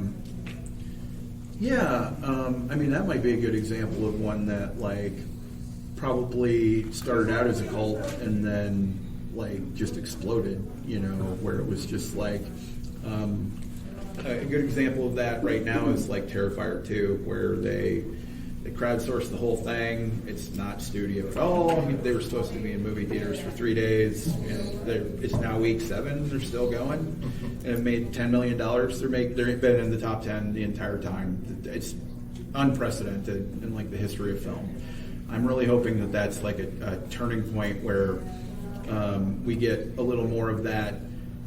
mean that might be a good example of one that like probably started out as a cult and then like just exploded. You know, where it was just like. A good example of that right now is like Terrifier 2, where they crowdsourced the whole thing. It's not studio at all. They were supposed to be in movie theaters for 3 days, and it's now week 7. They're still going, and it made $10 million. They've been in the top 10 the entire time. It's unprecedented in like the history of film. I'm really hoping that that's like a turning point where we get a little more of that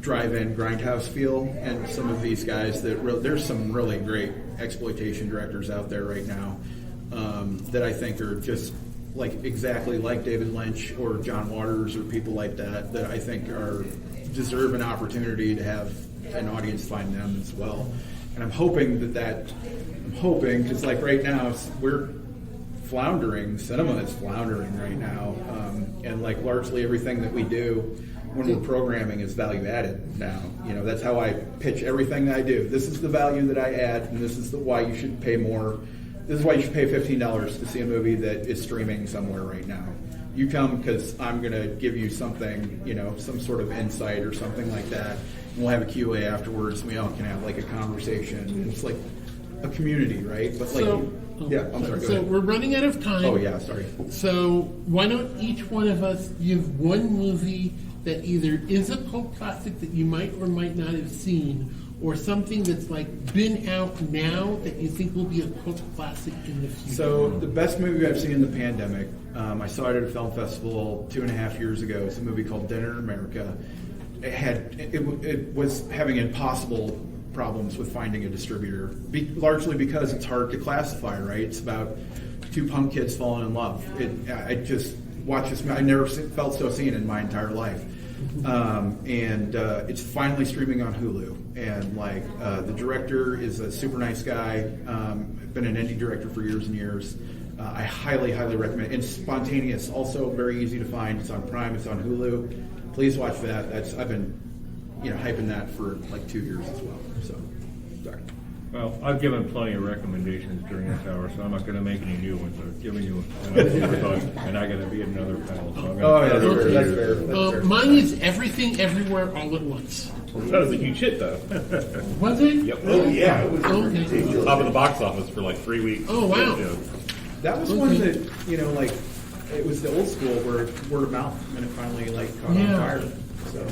drive-in grindhouse feel, and some of these guys there's some really great exploitation directors out there right now that I think are just like exactly like David Lynch or John Waters or people like that I think deserve an opportunity to have an audience find them as well. And I'm hoping because like right now we're floundering, cinema is floundering right now, and like largely everything that we do when we're programming is value added now. You know, that's how I pitch everything that I do. This is the value that I add, and this is why you should pay more. This is why you should pay $15 to see a movie that is streaming somewhere right now. You come because I'm going to give you something, you know, some sort of insight or something like that. And we'll have a QA afterwards, and we all can have like a conversation. And it's like a community, right? But like, I'm sorry. Go So ahead. we're running out of time. Oh yeah, sorry. So why don't each one of us give one movie that either is a cult classic that you might or might not have seen, or something that's like been out now that you think will be a cult classic in the future? So the best movie I've seen in the pandemic, I saw it at a film festival 2.5 years ago. It's a movie called Dinner in America. It was having impossible problems with finding a distributor, largely because it's hard to classify, right? It's about 2 punk kids falling in love. I just watched this. I never felt so seen in my entire life. And it's finally streaming on Hulu. And like the director is a super nice guy. Been an indie director for years and years. I highly, highly recommend it. It's spontaneous, also very easy to find. It's on Prime. It's on Hulu. Please watch that. I've been hyping that for like 2 years as well. So, sorry. Well, I've given plenty of recommendations during this hour, so I'm not going to make any new ones. I've given you and I got to be in another panel. So I'm Oh, gonna that's fair. That's fair. Mine is Everything Everywhere All at Once. That was a huge hit, though. Was it? Yep. Oh, yeah, it was Okay. Top of the box office for like 3 weeks. Oh, wow. Yeah. That was one that, like, it was the old school where word of mouth, and it finally, like, caught on fire. So,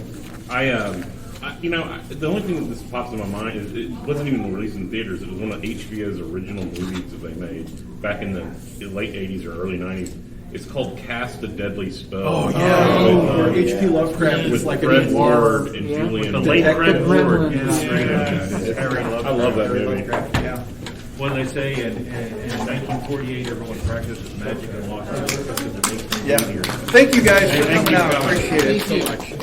the only thing that just pops in my mind is it wasn't even released in theaters. It was one of HBO's original movies that they made back in the late 80s or early 90s. It's called Cast a Deadly Spell. Oh, yeah. With, H.P. Lovecraft with was like Fred an Ward and Julian. The late Fred Ward. I love that movie. Yeah. When they say in 1948 everyone practices magic and lost it. Yeah. Thank you guys for coming out. Appreciate it so much.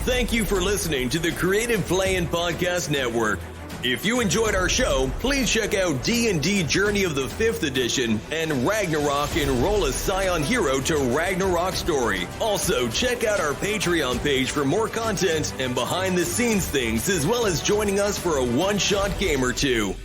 Thank you for listening to the Creative Play-In Podcast Network. If you enjoyed our show, please check out D&D Journey of the 5th Edition and Ragnarok Enroll a Scion Hero to Ragnarok Story. Also, check out our Patreon page for more content and behind-the-scenes things, as well as joining us for a one-shot game or two.